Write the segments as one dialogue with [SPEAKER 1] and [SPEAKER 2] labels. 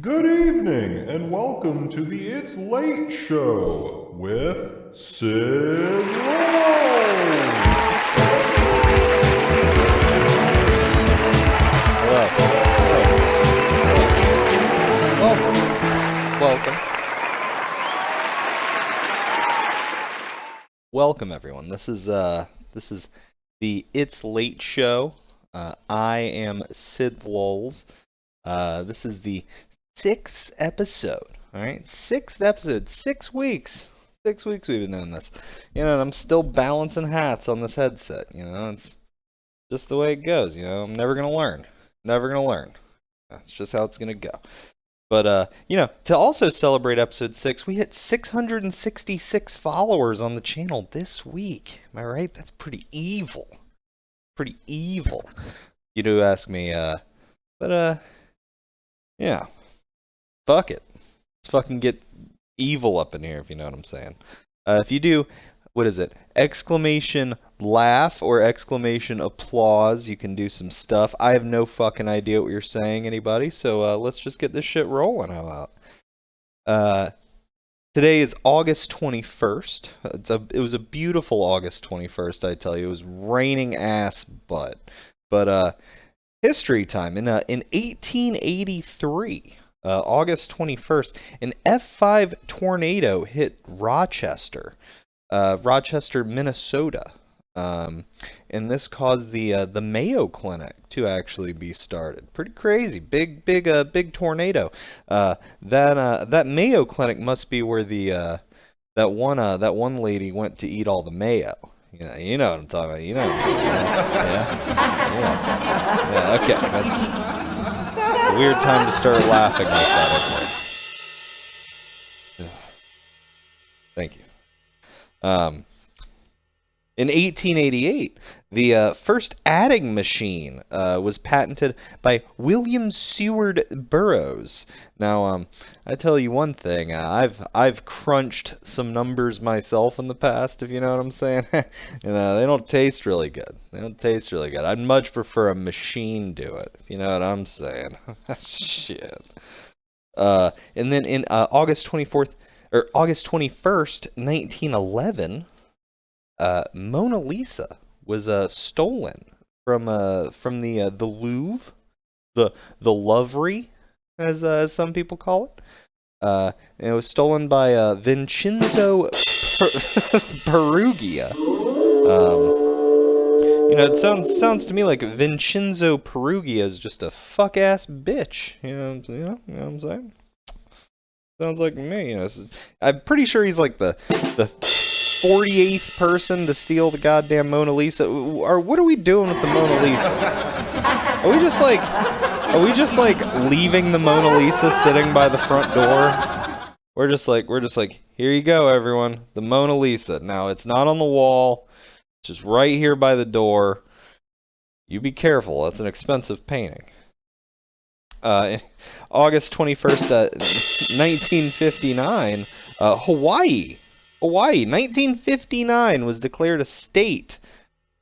[SPEAKER 1] Good evening, and welcome to the It's Late Show with Sid Rose.
[SPEAKER 2] Hello. Hello. Hello. Welcome. Welcome everyone. This is the It's Late Show. I am Sid Lulz. This is the sixth episode. Alright? Sixth episode. 6 weeks. 6 weeks we've been doing this. And I'm still balancing hats on this headset. It's just the way it goes. I'm never gonna learn. Never gonna learn. That's just how it's gonna go. But to also celebrate episode 6, we hit 666 followers on the channel this week. Am I right? That's pretty evil. Pretty evil. You do ask me, yeah. Fuck it. Let's fucking get evil up in here, if you know what I'm saying. If you do, what is it? Exclamation laugh or exclamation applause. You can do some stuff. I have no fucking idea what you're saying, anybody. So let's just get this shit rolling. How about? Today is August 21st. It was a beautiful August 21st, I tell you. It was raining ass butt. But history time. In 1883, August 21st, an F5 tornado hit Rochester. Rochester, Minnesota, and this caused the Mayo Clinic to actually be started. Pretty crazy, big tornado. That Mayo Clinic must be where that one lady went to eat all the mayo. You know what I'm talking about. You know what I'm talking about. Yeah. Okay. That's a weird time to start laughing like that. Okay. Thank you. In 1888, the first adding machine was patented by William Seward Burroughs. Now, I tell you one thing, I've crunched some numbers myself in the past, if you know what I'm saying. They don't taste really good. They don't taste really good. I'd much prefer a machine do it, if you know what I'm saying. Shit. And then in August 21st, 1911, Mona Lisa was stolen from the Louvre, the Louvre, as some people call it. And it was stolen by Vincenzo Perugia. It sounds to me like Vincenzo Perugia is just a fuck ass bitch. You know what I'm saying? Sounds like me, I'm pretty sure he's like the 48th person to steal the goddamn Mona Lisa. Or what are we doing with the Mona Lisa? Are we just like leaving the Mona Lisa sitting by the front door? We're just like, here you go, everyone, the Mona Lisa. Now it's not on the wall, it's just right here by the door. You be careful, that's an expensive painting. August 21st, 1959, Hawaii, 1959 was declared a state.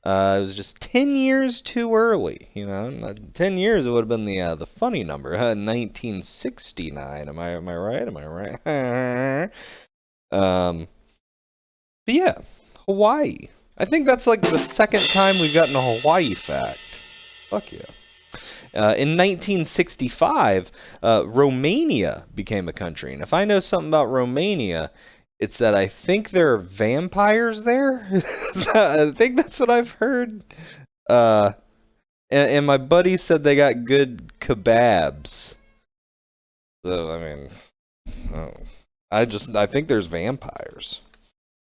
[SPEAKER 2] It was just 10 years too early, 10 years it would have been the funny number. 1969, am I right? But yeah, Hawaii. I think that's like the second time we've gotten a Hawaii fact. Fuck yeah. In 1965, Romania became a country. And if I know something about Romania, it's that I think there are vampires there. I think that's what I've heard. And my buddy said they got good kebabs. So, I mean, I think there's vampires.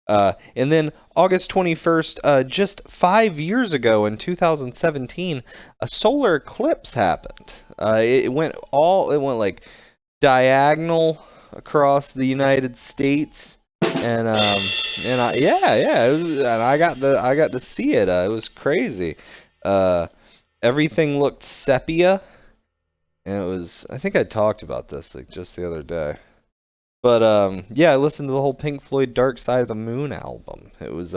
[SPEAKER 2] And then August 21st, just 5 years ago in 2017, a solar eclipse happened. It went like diagonal across the United States, and I got to see it. It was crazy. Everything looked sepia, and it was. I think I talked about this like just the other day. But yeah, I listened to the whole Pink Floyd Dark Side of the Moon album. It was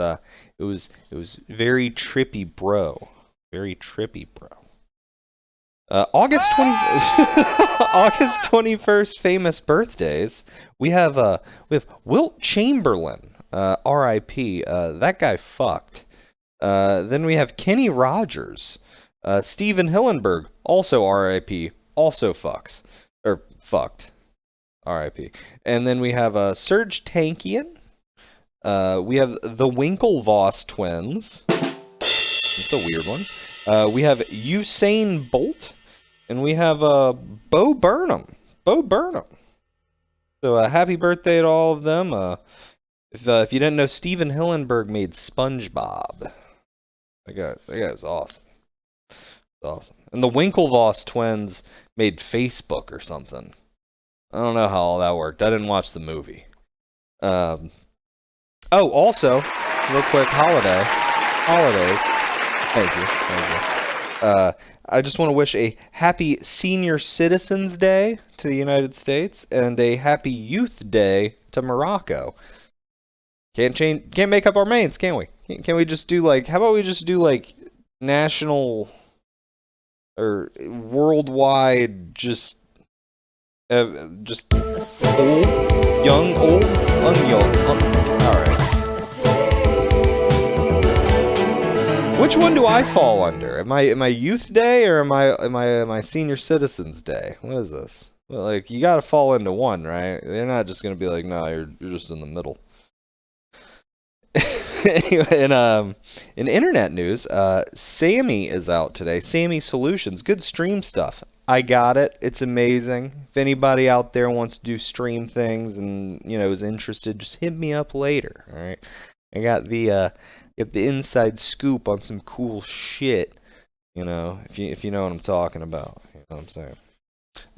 [SPEAKER 2] very trippy, bro. Very trippy, bro. August 21st famous birthdays. We have Wilt Chamberlain, R.I.P. That guy fucked. Then we have Kenny Rogers, Steven Hillenberg, also R.I.P. Also fucks or fucked, R.I.P. And then we have Serge Tankian. We have the Winklevoss twins. It's a weird one. We have Usain Bolt. And we have Bo Burnham. Bo Burnham. So happy birthday to all of them. If you didn't know, Steven Hillenberg made SpongeBob. That guy was awesome. Awesome. And the Winklevoss twins made Facebook or something. I don't know how all that worked. I didn't watch the movie. Oh, also, real quick, holidays. Thank you. I just want to wish a happy Senior Citizens Day to the United States and a happy Youth Day to Morocco. Can't make up our minds, can we? Can we just do how about we just do national or worldwide just old, young, old, unyoung. All right. Which one do I fall under? Am I Youth Day or am I Senior Citizens Day? What is this? Well, you gotta fall into one, right? They're not just gonna be like, no, you're just in the middle. Anyway, in internet news, Sammy is out today. Sammy Solutions, good stream stuff. I got it. It's amazing. If anybody out there wants to do stream things and is interested, just hit me up later. All right. I got the inside scoop on some cool shit. If you know what I'm talking about. You know what I'm saying.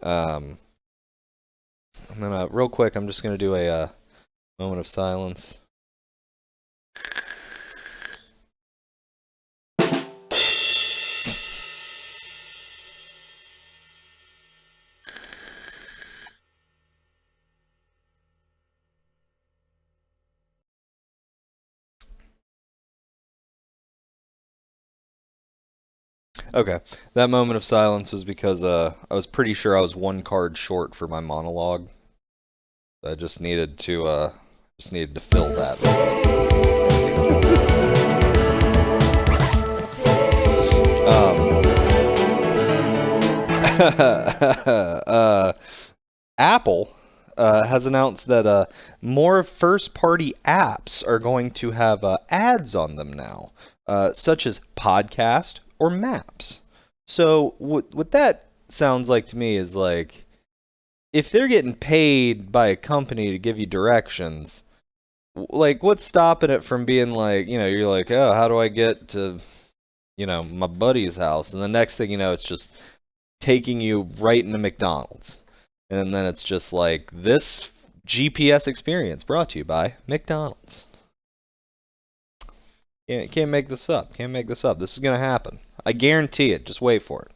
[SPEAKER 2] And then real quick, I'm just gonna do a moment of silence. Okay, that moment of silence was because I was pretty sure I was one card short for my monologue. I just needed to fill that. Apple has announced that more first-party apps are going to have ads on them now, such as podcast or maps. So what that sounds like to me is if they're getting paid by a company to give you directions, what's stopping it from being you're like, oh, how do I get to my buddy's house? And the next thing you know, it's just taking you right into McDonald's. And then it's just this GPS experience brought to you by McDonald's. Can't make this up. Can't make this up. This is going to happen. I guarantee it. Just wait for it.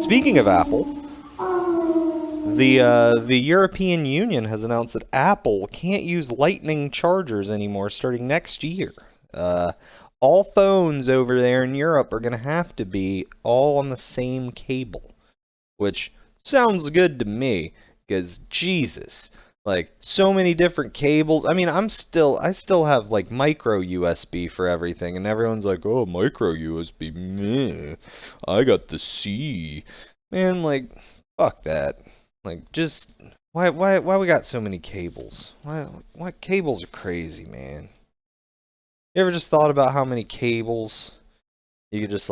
[SPEAKER 2] Speaking of Apple, the European Union has announced that Apple can't use Lightning chargers anymore starting next year. All phones over there in Europe are going to have to be all on the same cable, which sounds good to me, because Jesus, so many different cables. I mean, I still have micro USB for everything, and everyone's like, oh, micro USB, meh. I got the C. Man, fuck that. Just why we got so many cables? Why cables are crazy, man. You ever just thought about how many cables you could just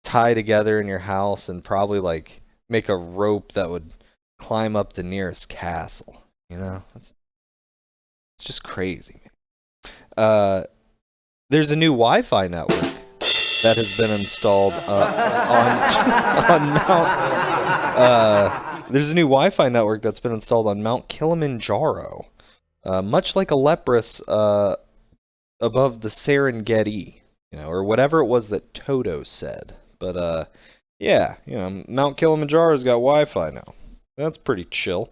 [SPEAKER 2] tie together in your house and probably make a rope that would climb up the nearest castle? It's just crazy. There's a new Wi-Fi network that has been installed on Mount. There's a new Wi-Fi network that's been installed on Mount Kilimanjaro, much like a leprous above the Serengeti, or whatever it was that Toto said. But yeah, Mount Kilimanjaro's got Wi-Fi now. That's pretty chill.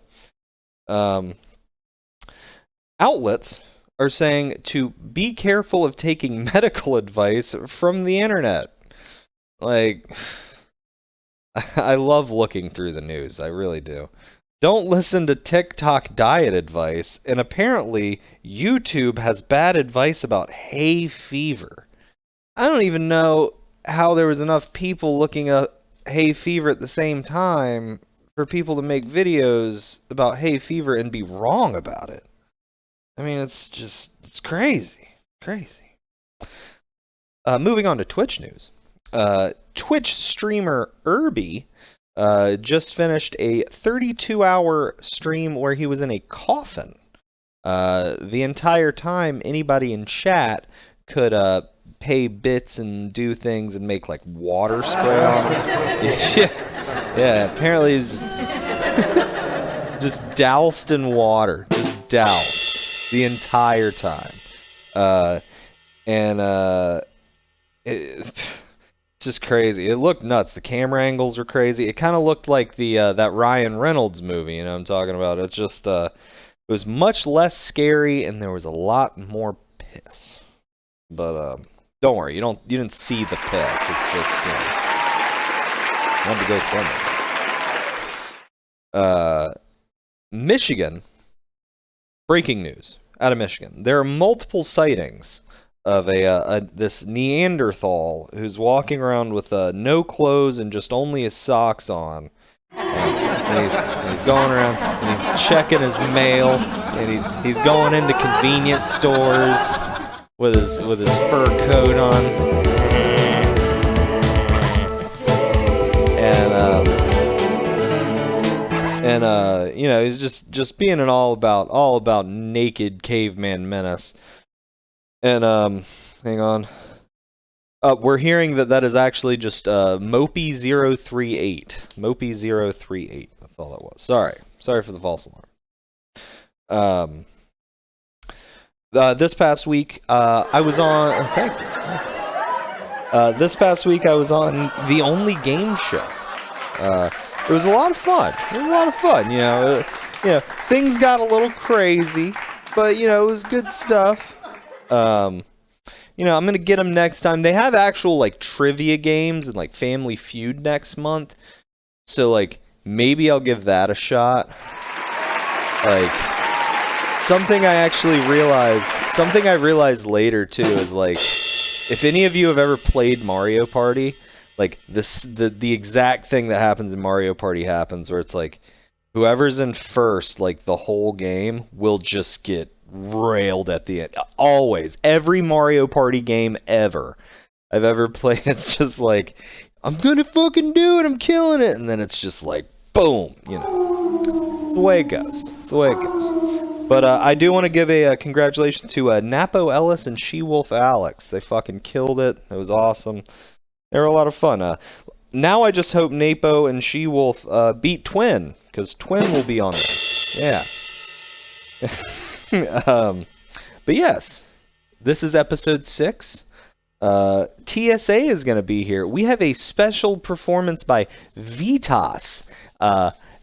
[SPEAKER 2] Outlets are saying to be careful of taking medical advice from the internet. I love looking through the news. I really do. Don't listen to TikTok diet advice, and apparently YouTube has bad advice about hay fever. I don't even know how there was enough people looking at hay fever at the same time for people to make videos about hay fever and be wrong about it. I mean, it's crazy. Crazy. Moving on to Twitch news. Twitch streamer Irby just finished a 32-hour stream where he was in a coffin. The entire time, anybody in chat could pay bits and do things and make like water spray on him. Yeah, apparently he's just doused in water, just doused the entire time. It's just crazy. It looked nuts. The camera angles were crazy. It kind of looked like the that Ryan Reynolds movie. You know what I'm talking about? It's just it was much less scary, and there was a lot more piss. But don't worry, you didn't see the piss. It's just wanted to go somewhere. Michigan. Breaking news out of Michigan. There are multiple sightings of this Neanderthal who's walking around with no clothes and just only his socks on. And he's going around and he's checking his mail and he's going into convenience stores with his fur coat on. And he's just being an all about naked caveman menace. And hang on. We're hearing that is actually just Mopey038. Mopey038. That's all that was. Sorry for the false alarm. This past week, I was on. Thank you. This past week, I was on The Only Game Show. It was a lot of fun. Things got a little crazy, but it was good stuff. I'm gonna get them next time. They have actual like trivia games and like Family Feud next month, so like maybe I'll give that a shot. Like something I realized later too is like if any of you have ever played Mario Party, like the exact thing that happens in Mario Party happens where it's like whoever's in first like the whole game will just get railed at the end. Always. Every Mario Party game ever I've ever played, it's just like, I'm gonna fucking do it, I'm killing it, and then it's just like, boom, It's the way it goes. But I do want to give a congratulations to Napo Ellis and She-Wolf Alex. They fucking killed it. It was awesome. They were a lot of fun. Now I just hope Napo and She-Wolf beat Twin, because Twin will be on there. Yeah. But yes, this is episode 6. TSA is going to be here. We have a special performance by Vitas.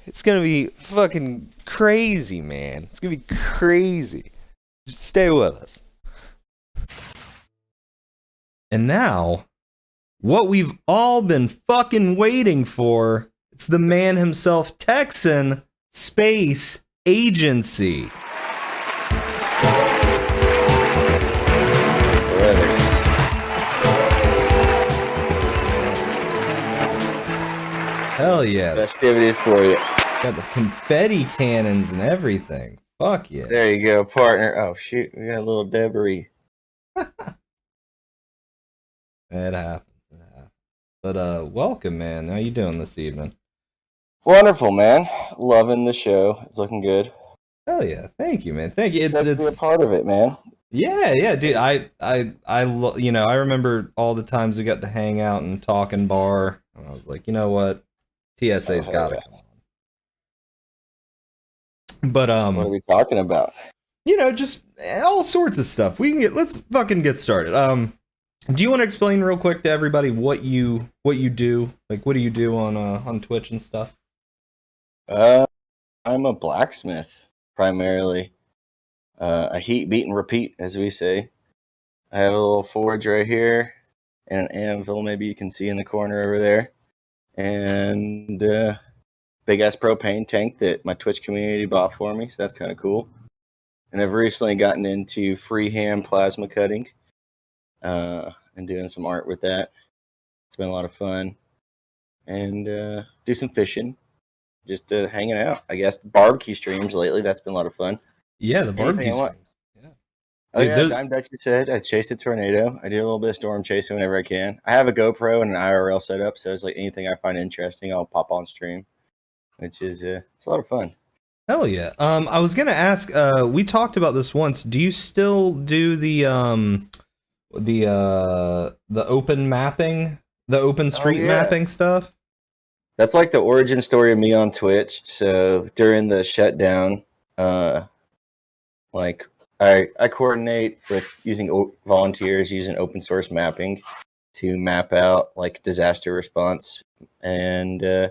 [SPEAKER 2] It's going to be fucking crazy, man. It's going to be crazy. Just stay with us.
[SPEAKER 3] And now, what we've all been fucking waiting for, it's the man himself, TexanSpaceAgency. Hell yeah.
[SPEAKER 4] Festivities for you.
[SPEAKER 3] Got the confetti cannons and everything. Fuck yeah.
[SPEAKER 4] There you go, partner. Oh, shoot. We got a little debris.
[SPEAKER 3] It happens. But, welcome, man. How you doing this evening?
[SPEAKER 4] Wonderful, man. Loving the show. It's looking good.
[SPEAKER 3] Hell yeah. Thank you, man. Thank you.
[SPEAKER 4] It's to be a part of it, man.
[SPEAKER 3] Yeah, dude. I remember all the times we got to hang out and talk in bar. And I was like, you know what? TSA's got to come on. But
[SPEAKER 4] what are we talking about?
[SPEAKER 3] Just all sorts of stuff. Let's fucking get started. Do you want to explain real quick to everybody what you do? Like, what do you do on Twitch and stuff?
[SPEAKER 4] I'm a blacksmith primarily. I heat, beat, and repeat, as we say. I have a little forge right here and an anvil, maybe you can see in the corner over there. and big ass propane tank that my Twitch community bought for me. So that's kind of cool. And I've recently gotten into freehand plasma cutting and doing some art with that. It's been a lot of fun. And do some fishing, just hanging out. I guess barbecue streams lately. That's been a lot of fun.
[SPEAKER 3] Yeah, the barbecue
[SPEAKER 4] Anything I want.
[SPEAKER 3] streams. Yeah.
[SPEAKER 4] Oh
[SPEAKER 3] Dude,
[SPEAKER 4] yeah,
[SPEAKER 3] those-
[SPEAKER 4] Dime Dutch said I chased a tornado. I do a little bit of storm chasing whenever I can. I have a GoPro and an IRL setup, so it's like anything I find interesting, I'll pop on stream, which is it's a lot of fun.
[SPEAKER 3] Hell yeah. I was gonna ask. We talked about this once. Do you still do the open mapping, the open street
[SPEAKER 4] yeah.
[SPEAKER 3] mapping stuff?
[SPEAKER 4] That's like the origin story of me on Twitch. So during the shutdown, like I coordinate with using volunteers using open source mapping to map out like disaster response and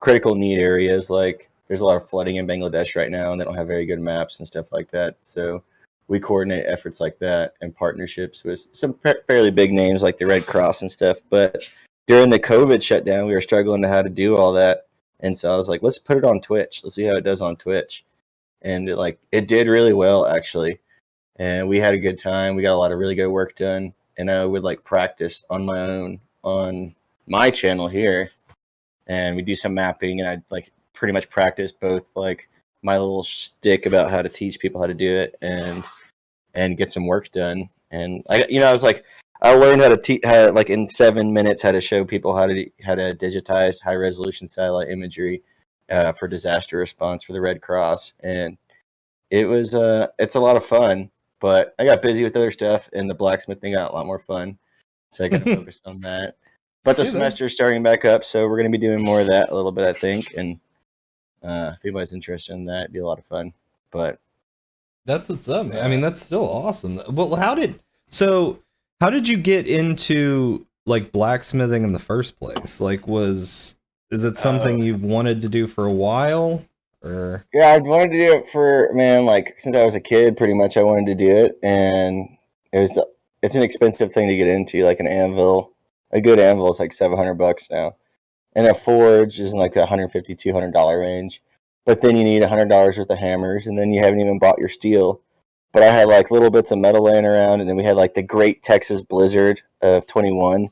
[SPEAKER 4] critical need areas. Like there's a lot of flooding in Bangladesh right now, and they don't have very good maps and stuff like that. So we coordinate efforts like that and partnerships with some fairly big names like the Red Cross and stuff. But during the COVID shutdown, we were struggling to how to do all that. And so I was like, let's put it on Twitch. Let's see how it does on Twitch. And it did really well, actually. And we had a good time. We got a lot of really good work done. And I would like practice on my own on my channel here. And we do some mapping, and I'd like pretty much practice both like my little shtick about how to teach people how to do it and get some work done. And I was like, I learned how to like in 7 minutes how to show people how to digitize high resolution satellite imagery for disaster response for the Red Cross, and it was it's a lot of fun. But I got busy with other stuff, and the blacksmithing got a lot more fun, so I got to focus on that. But the semester is starting back up, so we're going to be doing more of that a little bit, I think. And if anybody's interested in that, it'd be a lot of fun. But
[SPEAKER 3] that's what's up, man. I mean, that's still awesome. Well, how did you get into like blacksmithing in the first place? Like, is it something you've wanted to do for a while, or?
[SPEAKER 4] Yeah, I'd wanted to do it like since I was a kid. Pretty much, I wanted to do it, and it's an expensive thing to get into. Like an anvil, a good anvil is like $700 now, and a forge is in like the $150-$200 range. But then you need $100 worth of hammers, and then you haven't even bought your steel. But I had like little bits of metal laying around, and then we had like the Great Texas Blizzard of 21,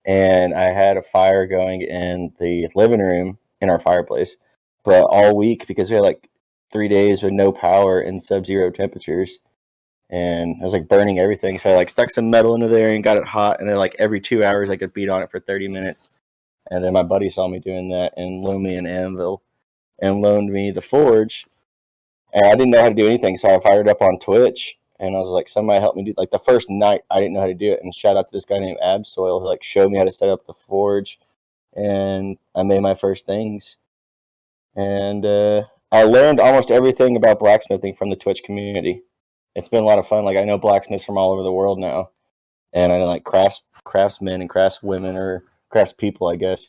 [SPEAKER 4] and I had a fire going in the living room in our fireplace, but all week because we had like 3 days with no power and sub-zero temperatures, and I was like burning everything. So I like stuck some metal into there and got it hot, and then like every 2 hours I could beat on it for 30 minutes. And then my buddy saw me doing that and loaned me an anvil and loaned me the forge. And I didn't know how to do anything, so I fired up on Twitch, and I was like, somebody help me do. Like the first night, I didn't know how to do it, and shout out to this guy named Absoil who like showed me how to set up the forge, and I made my first things. And I learned almost everything about blacksmithing from the Twitch community. It's been a lot of fun. Like I know blacksmiths from all over the world now, and I know like craftsmen and craftswomen or craftspeople, I guess,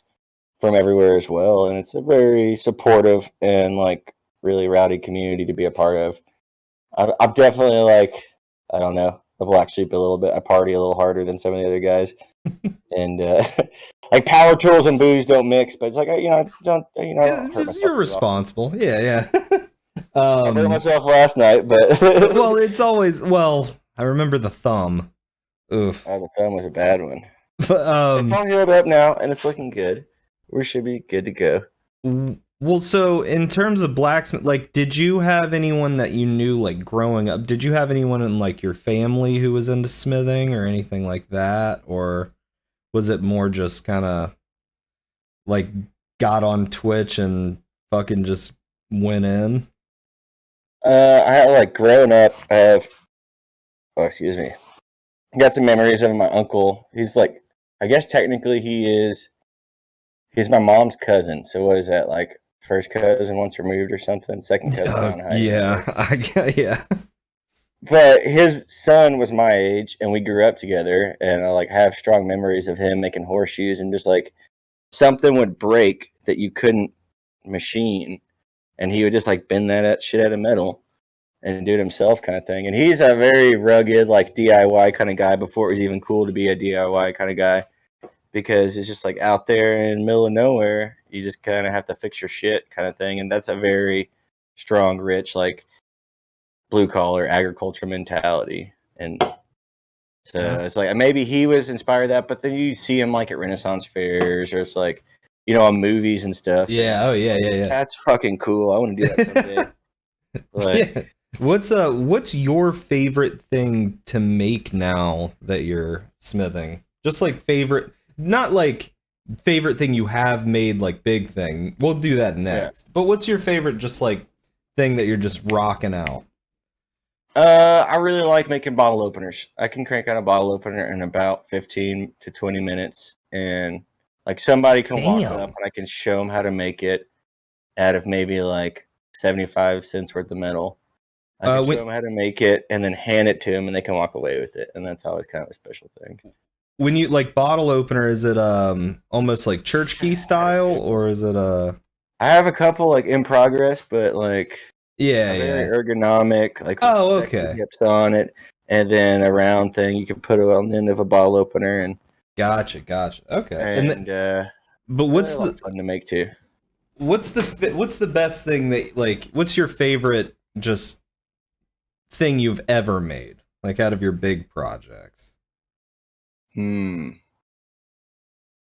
[SPEAKER 4] from everywhere as well. And it's a very supportive and like really rowdy community to be a part of. I'm definitely like, I don't know, a black sheep a little bit. I party a little harder than some of the other guys, and like power tools and booze don't mix. But it's like
[SPEAKER 3] You're responsible. Yeah.
[SPEAKER 4] I hurt myself last night, but
[SPEAKER 3] well, it's always I remember the thumb. Oof.
[SPEAKER 4] Oh, the thumb was a bad one.
[SPEAKER 3] But,
[SPEAKER 4] it's all healed up now, and it's looking good. We should be good to go.
[SPEAKER 3] Well, so in terms of blacksmith, like, did you have anyone that you knew, like, growing up? Did you have anyone in, like, your family who was into smithing or anything like that? Or was it more just kind of, like, got on Twitch and fucking just went in?
[SPEAKER 4] I had, like, growing up, excuse me. I got some memories of my uncle. He's, like, I guess technically he's my mom's cousin. So what is that, like? First cousin once removed or something, second cousin.
[SPEAKER 3] Yeah.
[SPEAKER 4] But his son was my age, and we grew up together, and I like have strong memories of him making horseshoes, and just like something would break that you couldn't machine, and he would just like bend that shit out of metal and do it himself, kind of thing. And he's a very rugged, like DIY kind of guy before it was even cool to be a DIY kind of guy. because it's just like out there in the middle of nowhere. You just kind of have to fix your shit kind of thing. And that's a very strong, rich, like blue collar agriculture mentality. And so it's like maybe he was inspired that, but then you see him like at Renaissance fairs or it's like, you know, on movies and stuff.
[SPEAKER 3] Yeah.
[SPEAKER 4] And
[SPEAKER 3] Oh yeah. Yeah. Yeah.
[SPEAKER 4] that's fucking cool. I want to do that someday. Like,
[SPEAKER 3] Yeah. What's your favorite thing to make now that you're smithing? Just like favorite, not like favorite thing you have made, like big thing. We'll do that next. Yeah. But what's your favorite just like thing that you're just rocking out?
[SPEAKER 4] I really like making bottle openers. I can crank out a bottle opener in about 15 to 20 minutes, and like somebody can walk it up and I can show them how to make it out of maybe like 75 cents worth of metal. I can show them how to make it and then hand it to them and they can walk away with it. And that's always kind of a special thing.
[SPEAKER 3] When you like bottle opener, is it almost like church key style or is it I
[SPEAKER 4] have a couple like in progress, but like
[SPEAKER 3] very
[SPEAKER 4] ergonomic, like
[SPEAKER 3] okay,
[SPEAKER 4] hips on it, and then a round thing you can put it on the end of a bottle opener and
[SPEAKER 3] Gotcha. Okay.
[SPEAKER 4] And
[SPEAKER 3] but what's
[SPEAKER 4] the fun to make too?
[SPEAKER 3] What's the best thing that like what's your favorite just thing you've ever made, like out of your big projects?
[SPEAKER 4] I mean,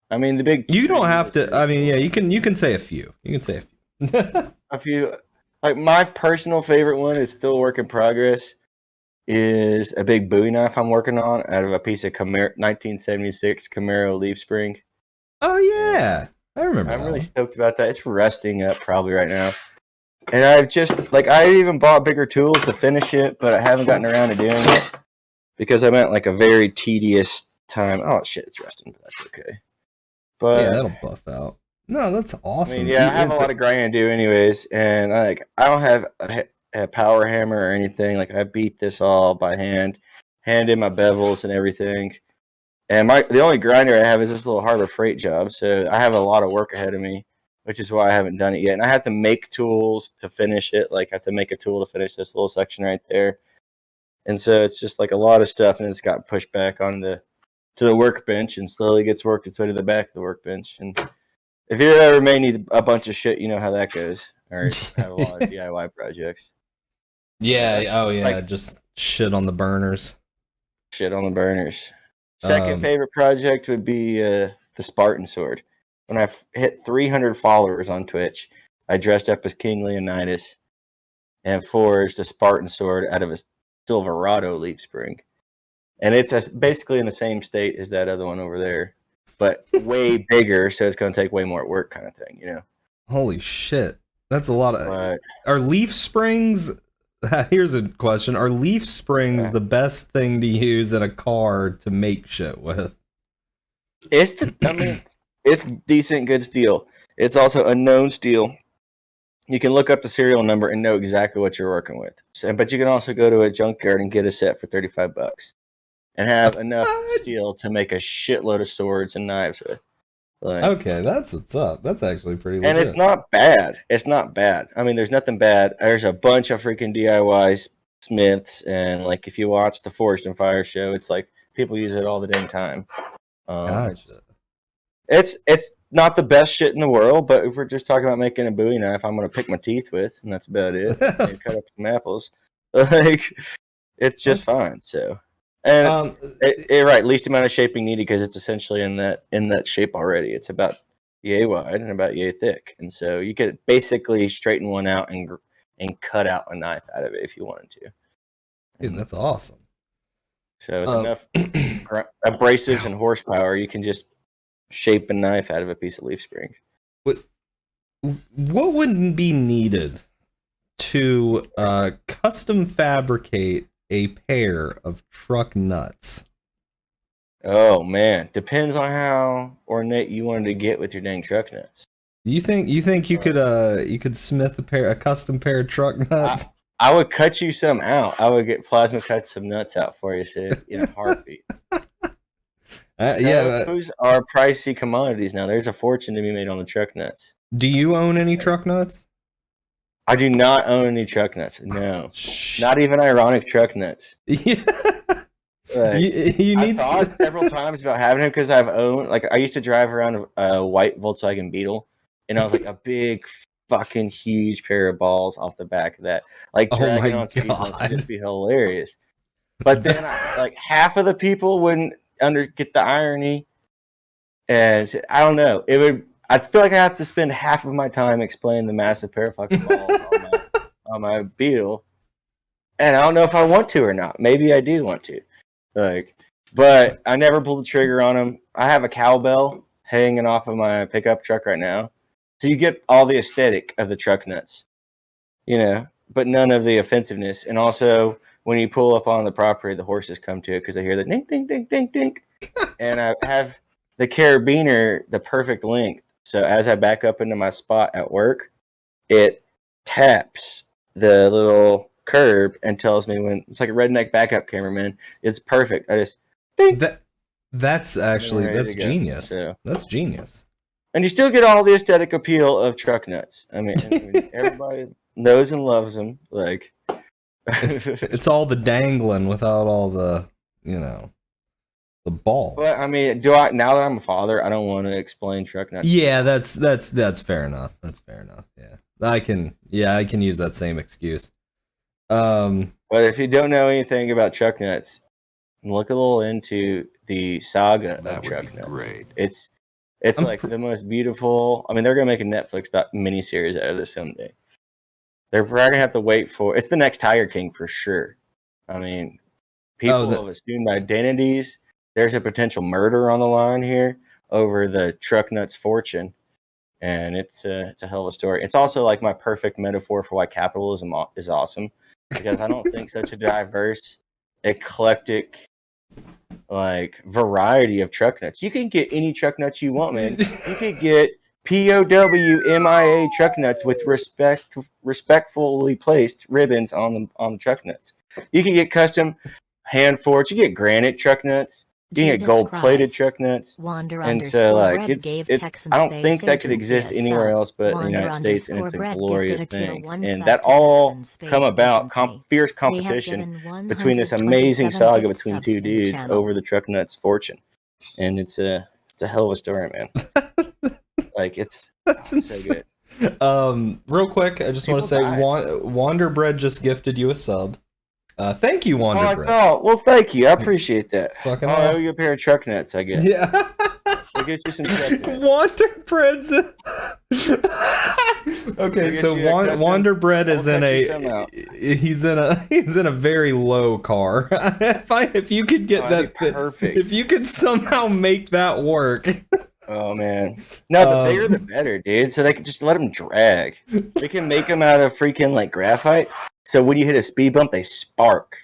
[SPEAKER 4] the big.
[SPEAKER 3] You don't have to. I mean, yeah, you can say a few. You can say a few.
[SPEAKER 4] A few. Like my personal favorite one is still a work in progress. Is a big Bowie knife I'm working on out of a piece of 1976 Camaro leaf spring.
[SPEAKER 3] Oh yeah, I remember.
[SPEAKER 4] I'm really stoked about that. It's rusting up probably right now. And I've just, like, I even bought bigger tools to finish it, but I haven't gotten around to doing it because I went, like, a very tedious time. Oh, shit, it's rusting, but that's okay. But
[SPEAKER 3] yeah, that'll buff out. No, that's awesome.
[SPEAKER 4] I mean, yeah, I have a lot of grinding to do anyways, and, I don't have a power hammer or anything. Like, I beat this all by hand in my bevels and everything. And the only grinder I have is this little Harbor Freight job, so I have a lot of work ahead of me, which is why I haven't done it yet. And I have to make tools to finish it. Like, I have to make a tool to finish this little section right there. And so it's just like a lot of stuff, and it's got pushed back to the workbench and slowly gets worked its way to the back of the workbench. And if you ever may need a bunch of shit, you know how that goes. Or have a lot of DIY projects.
[SPEAKER 3] Yeah, like, just shit on the burners.
[SPEAKER 4] Shit on the burners. Second favorite project would be the Spartan sword. When I hit 300 followers on Twitch, I dressed up as King Leonidas and forged a Spartan sword out of a Silverado leaf spring. And it's basically in the same state as that other one over there, but way bigger, so it's going to take way more work kind of thing, you know?
[SPEAKER 3] Holy shit. That's a lot of... Are leaf springs... Here's a question. Are leaf springs the best thing to use in a car to make shit with?
[SPEAKER 4] It's decent, good steel. It's also a known steel. You can look up the serial number and know exactly what you're working with. But you can also go to a junkyard and get a set for $35 and have enough steel to make a shitload of swords and knives with. Like,
[SPEAKER 3] okay, that's what's up. That's actually pretty legit.
[SPEAKER 4] And it's not bad. It's not bad. I mean, there's nothing bad. There's a bunch of freaking DIY smiths, and like if you watch the Forged and Fire show, it's like people use it all the damn time.
[SPEAKER 3] Gotcha.
[SPEAKER 4] It's not the best shit in the world, but if we're just talking about making a Bowie knife, I'm gonna pick my teeth with, and that's about it. Maybe cut up some apples. Like, it's just fine. So, and right, least amount of shaping needed because it's essentially in that shape already. It's about yay wide and about yay thick, and so you could basically straighten one out and cut out a knife out of it if you wanted to.
[SPEAKER 3] Dude, that's awesome.
[SPEAKER 4] So with enough abrasives and horsepower, you can just shape a knife out of a piece of leaf spring.
[SPEAKER 3] What would be needed to custom fabricate a pair of truck nuts?
[SPEAKER 4] Oh man, depends on how ornate you wanted to get with your dang truck nuts.
[SPEAKER 3] You think you could smith a custom pair of truck nuts?
[SPEAKER 4] I would cut you some out. I would get plasma cut some nuts out for you, Sid, in a heartbeat. Those are pricey commodities now. There's a fortune to be made on the truck nuts.
[SPEAKER 3] Do you own any truck nuts?
[SPEAKER 4] I do not own any truck nuts. No, not even ironic truck nuts.
[SPEAKER 3] Yeah.
[SPEAKER 4] Like,
[SPEAKER 3] you
[SPEAKER 4] I
[SPEAKER 3] need
[SPEAKER 4] thought several times about having him because I used to drive around a white Volkswagen Beetle, and I was like a big fucking huge pair of balls off the back of that, like
[SPEAKER 3] Oh
[SPEAKER 4] dragging
[SPEAKER 3] my
[SPEAKER 4] on speed bumps would
[SPEAKER 3] God.
[SPEAKER 4] just be hilarious. But then like half of the people wouldn't get the irony, and I don't know. I feel like I have to spend half of my time explaining the massive pair of fucking balls on my Beetle, and I don't know if I want to or not. Maybe I do want to, like, but I never pulled the trigger on them. I have a cowbell hanging off of my pickup truck right now, so you get all the aesthetic of the truck nuts, but none of the offensiveness. And also, when you pull up on the property, the horses come to it because they hear the ding, ding, ding, ding, ding. And I have the carabiner the perfect length. So as I back up into my spot at work, it taps the little curb and tells me when it's like a redneck backup cameraman. It's perfect. I just ding.
[SPEAKER 3] That's genius.
[SPEAKER 4] So.
[SPEAKER 3] That's genius.
[SPEAKER 4] And you still get all the aesthetic appeal of truck nuts. I mean everybody knows and loves them. Like
[SPEAKER 3] it's all the dangling without all the the balls.
[SPEAKER 4] But I mean, now that I'm a father, I don't want to explain truck nuts.
[SPEAKER 3] Yeah, that's fair enough. That's fair enough. Yeah. I can use that same excuse.
[SPEAKER 4] But if you don't know anything about truck nuts, look a little into the saga of truck nuts. Great. It's like the most beautiful. I mean, they're gonna make a Netflix miniseries out of this someday. They're probably gonna have to wait for it's the next Tiger King for sure. I mean, people have assumed identities. There's a potential murder on the line here over the truck nuts fortune, and it's a hell of a story. It's also like my perfect metaphor for why capitalism is awesome, because I don't think such a diverse, eclectic, like variety of truck nuts. You can get any truck nuts you want, man. You could get POWMIA truck nuts with respectfully placed ribbons on the truck nuts. You can get custom hand forged. You get granite truck nuts. You can get gold-plated truck nuts. And so, like, it's I don't think that could exist anywhere else but in the United States, and it's a glorious thing. And that all come about fierce competition between this amazing saga between two dudes over the truck nuts fortune. And it's a hell of a story, man. Like, that's so good.
[SPEAKER 3] Real quick, I just want to say, Wanderbread just gifted you a sub. Thank you, Wanderbread.
[SPEAKER 4] I saw. Well, thank you. I appreciate that.
[SPEAKER 3] Fucking
[SPEAKER 4] I owe
[SPEAKER 3] awesome.
[SPEAKER 4] you a pair of truck nuts, I guess.
[SPEAKER 3] Yeah.
[SPEAKER 4] I'll get you some truck nuts.
[SPEAKER 3] Wanderbread's. Okay, so Wanderbread is he's in a very low car. If you could get that perfect, if you could somehow make that work.
[SPEAKER 4] Oh man, no, the bigger the better, dude. So they can just let them drag. They can make them out of freaking like graphite. So when you hit a speed bump, they spark.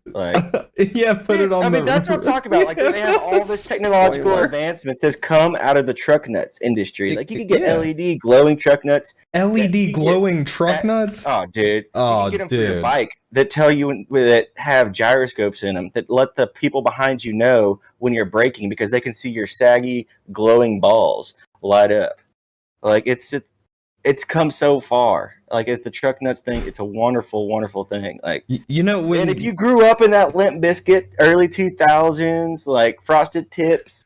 [SPEAKER 4] Like
[SPEAKER 3] yeah, put it on.
[SPEAKER 4] I mean, that's what I'm talking about. Like they have all this technological advancement that's come out of the truck nuts industry. Like you can get LED glowing truck nuts.
[SPEAKER 3] LED glowing truck nuts?
[SPEAKER 4] Oh, dude.
[SPEAKER 3] Oh,
[SPEAKER 4] you can get them for your bike that tell you that have gyroscopes in them that let the people behind you know when you're braking because they can see your saggy glowing balls light up. Like it's come so far. Like the truck nuts thing, it's a wonderful, wonderful thing. Like and if you grew up in that Limp Bizkit early 2000s, like Frosted Tips,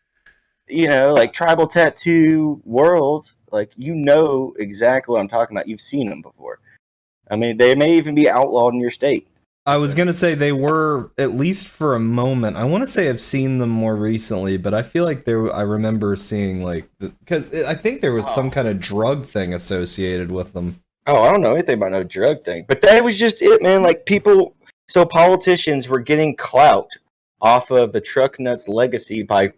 [SPEAKER 4] like tribal tattoo world, like exactly what I'm talking about. You've seen them before. I mean, they may even be outlawed in your state.
[SPEAKER 3] I was gonna say they were, at least for a moment. I want to say I've seen them more recently, but I feel like I remember seeing because I think there was some kind of drug thing associated with them.
[SPEAKER 4] Oh, I don't know anything about no drug thing, but that was just it, man. Like politicians were getting clout off of the truck nuts legacy by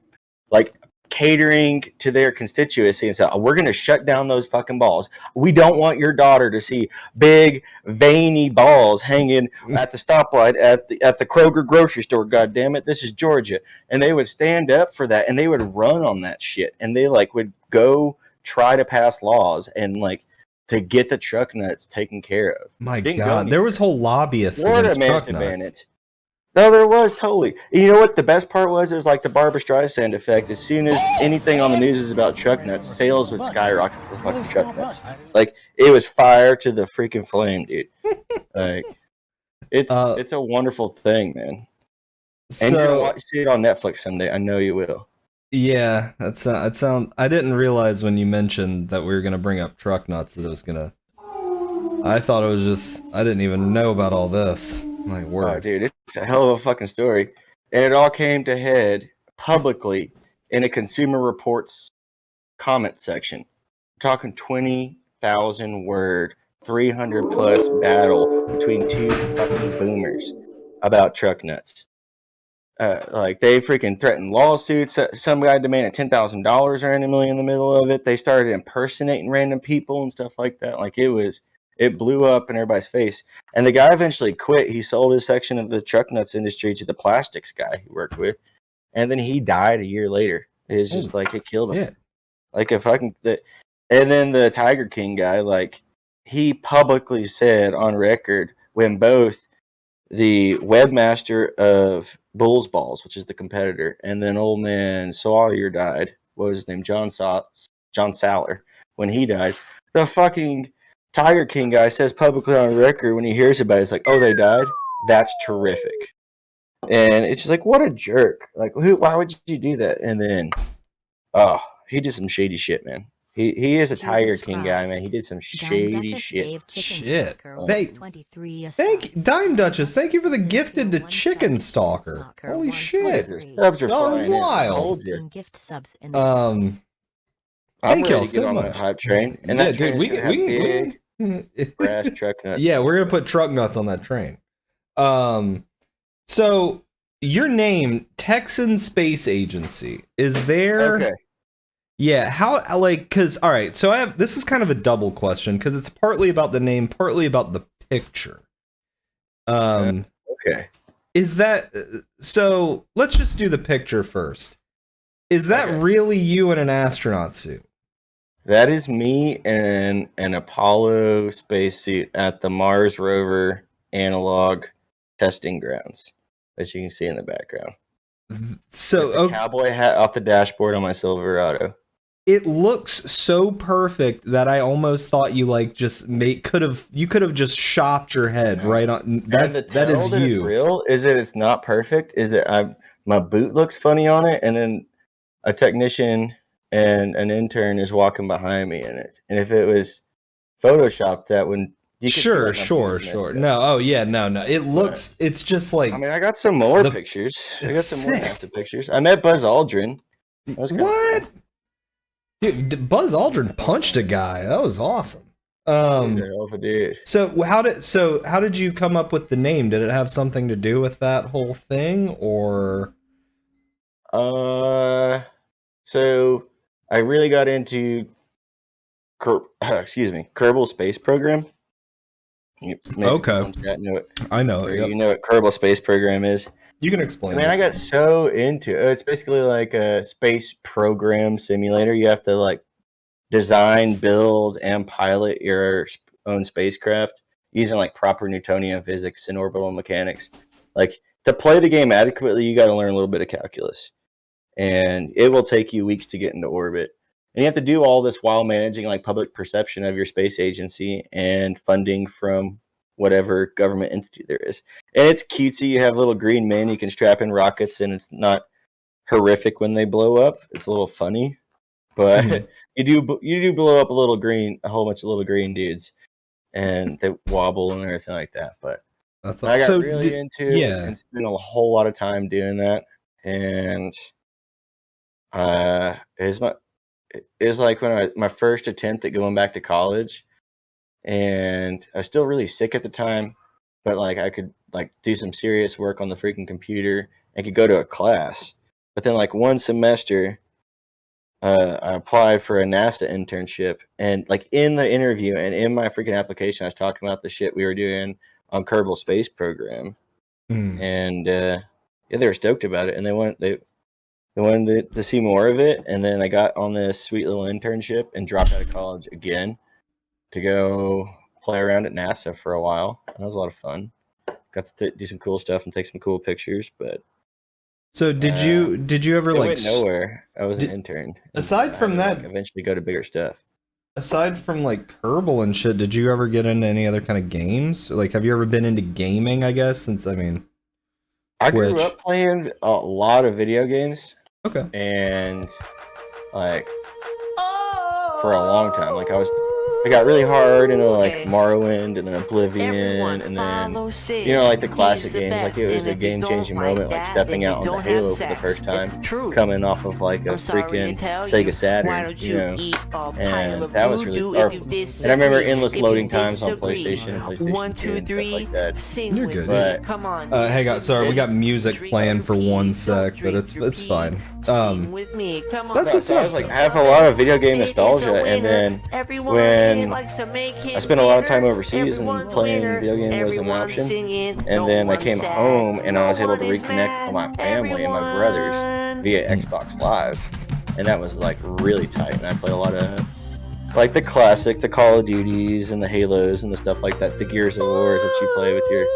[SPEAKER 4] catering to their constituency and say, we're going to shut down those fucking balls. We don't want your daughter to see big, veiny balls hanging at the stoplight at the Kroger grocery store. God damn it, this is Georgia. And they would stand up for that, and they would run on that shit. And they would go try to pass laws and to get the truck nuts taken care of.
[SPEAKER 3] My God, there was whole lobbyists against truck nuts.
[SPEAKER 4] No, there was totally. And you know what the best part was? It was like the Barbra Streisand effect. As soon as anything on the news is about truck nuts, sales would skyrocket for fucking truck nuts. Like it was fire to the freaking flame, dude. Like it's a wonderful thing, man. And you're
[SPEAKER 3] So
[SPEAKER 4] gonna see it on Netflix someday. I know you will.
[SPEAKER 3] yeah, that sound. I didn't realize when you mentioned that we were gonna bring up truck nuts that it was gonna. I thought it was just. I didn't even know about all this. My
[SPEAKER 4] Oh,
[SPEAKER 3] word.
[SPEAKER 4] dude, it's a hell of a fucking story. And it all came to head publicly in a Consumer Reports comment section. We're talking 20,000 word, 300 plus battle between two fucking boomers about truck nuts. Like they freaking threatened lawsuits. Some guy demanded $10,000 randomly in the middle of it. They started impersonating random people and stuff like that. Like it blew up in everybody's face. And the guy eventually quit. He sold his section of the truck nuts industry to the plastics guy he worked with, and then he died a year later. It's just like it killed him.
[SPEAKER 3] Yeah.
[SPEAKER 4] Like if I can, and then the Tiger King guy, like he publicly said on record when both the webmaster of Bulls Balls, which is the competitor, and then old man Sawyer died. What was his name? John Saller. When he died, the fucking Tiger King guy says publicly on record when he hears about it, it's like, oh, they died? That's terrific. And it's just like, what a jerk. Like, why would you do that? And then, oh, he did some shady shit, man. He is a Tiger King guy, man. He did some shady shit.
[SPEAKER 3] Shit. Thank Dime Duchess. Thank you for the gifted to Chicken Stalker. Holy shit.
[SPEAKER 4] Subs are
[SPEAKER 3] Oh,
[SPEAKER 4] flying in. I
[SPEAKER 3] wild.
[SPEAKER 4] told you.
[SPEAKER 3] Um.
[SPEAKER 4] I'm
[SPEAKER 3] Thank
[SPEAKER 4] ready
[SPEAKER 3] y'all
[SPEAKER 4] to get
[SPEAKER 3] so
[SPEAKER 4] on
[SPEAKER 3] much.
[SPEAKER 4] that hype train. And
[SPEAKER 3] Yeah,
[SPEAKER 4] that train
[SPEAKER 3] dude,
[SPEAKER 4] is gonna have big brass truck nuts.
[SPEAKER 3] Yeah, we're gonna put truck nuts on that train. So your name, Texan Space Agency, is there?
[SPEAKER 4] Okay.
[SPEAKER 3] Yeah, how like cuz all right, so I have this is kind of a double question cuz it's partly about the name, partly about the picture.
[SPEAKER 4] Okay.
[SPEAKER 3] Is that so let's just do the picture first. Is that
[SPEAKER 4] Okay.
[SPEAKER 3] really you in an astronaut suit?
[SPEAKER 4] That is me in an Apollo spacesuit at the Mars rover analog testing grounds, as you can see in the background.
[SPEAKER 3] So
[SPEAKER 4] With the cowboy hat off the dashboard on my Silverado.
[SPEAKER 3] it looks so perfect that I almost thought you like just could have just shopped your head right on
[SPEAKER 4] And the
[SPEAKER 3] that
[SPEAKER 4] tell
[SPEAKER 3] is
[SPEAKER 4] that it's
[SPEAKER 3] you.
[SPEAKER 4] real is that it's not perfect. Is that my boot looks funny on it, and then a technician and an intern is walking behind me in it. And if it was photoshopped, that wouldn't.
[SPEAKER 3] Sure. No, oh yeah, no. It looks. It's just like
[SPEAKER 4] I mean, I got some more pictures. I got
[SPEAKER 3] it's
[SPEAKER 4] some more
[SPEAKER 3] sick.
[SPEAKER 4] NASA pictures. I met Buzz Aldrin. That was kinda
[SPEAKER 3] What?
[SPEAKER 4] cool.
[SPEAKER 3] Dude, Buzz Aldrin punched a guy. That was awesome.
[SPEAKER 4] He's a hell of a dude.
[SPEAKER 3] So how did you come up with the name? Did it have something to do with that whole thing, or?
[SPEAKER 4] So I really got into Kerbal Space Program.
[SPEAKER 3] Okay. I know it.
[SPEAKER 4] You know what Kerbal Space Program is.
[SPEAKER 3] You can explain.
[SPEAKER 4] I got so into it. It's basically like a space program simulator. You have to like design, build, and pilot your own spacecraft using like proper Newtonian physics and orbital mechanics. Like to play the game adequately, you got to learn a little bit of calculus, and it will take you weeks to get into orbit. And you have to do all this while managing like public perception of your space agency and funding from whatever government entity there is. And it's cutesy. You have little green men you can strap in rockets, and it's not horrific when they blow up. It's a little funny, but you do blow up a whole bunch of little green dudes, and they wobble and everything like that. But
[SPEAKER 3] that's
[SPEAKER 4] I got really into it and spent a whole lot of time doing that. And it was like when my first attempt at going back to college, and I was still really sick at the time, but like I could like do some serious work on the freaking computer and could go to a class. But then like one semester, I applied for a NASA internship, and like in the interview and in my freaking application, I was talking about the shit we were doing on Kerbal Space Program, and yeah, they were stoked about it, and they wanted to see more of it. And then I got on this sweet little internship and dropped out of college again to go play around at NASA for a while. That was a lot of fun. Got to do some cool stuff and take some cool pictures. But
[SPEAKER 3] so did you ever like
[SPEAKER 4] went nowhere? I was an intern.
[SPEAKER 3] Aside from that,
[SPEAKER 4] like, eventually go to bigger stuff.
[SPEAKER 3] Aside from like Kerbal and shit, did you ever get into any other kind of games? Like, have you ever been into gaming? I guess since I mean,
[SPEAKER 4] I grew
[SPEAKER 3] Twitch.
[SPEAKER 4] up playing a lot of video games,
[SPEAKER 3] Okay.
[SPEAKER 4] and like for a long time, like I got really hard into like Morrowind and then Oblivion, and then like the classic games. Like it was a game-changing moment, like stepping out onto Halo for the first time, coming off of like a freaking Sega Saturn, and that was really powerful. And I remember endless loading times on PlayStation and PlayStation 2 and stuff like that.
[SPEAKER 3] You're good.
[SPEAKER 4] But
[SPEAKER 3] Hang on, sorry, we got music playing for 1 sec, but it's fine. That's what's
[SPEAKER 4] so I
[SPEAKER 3] up.
[SPEAKER 4] was like, I have a lot of video game nostalgia, and then when I spent a lot of time overseas and playing video game was an option, and then I came home and I was able to reconnect with my family and my brothers via Xbox Live, and that was like really tight. And I play a lot of like the classic, the Call of Duties and the Halos and the stuff like that, the Gears of Wars that you play with your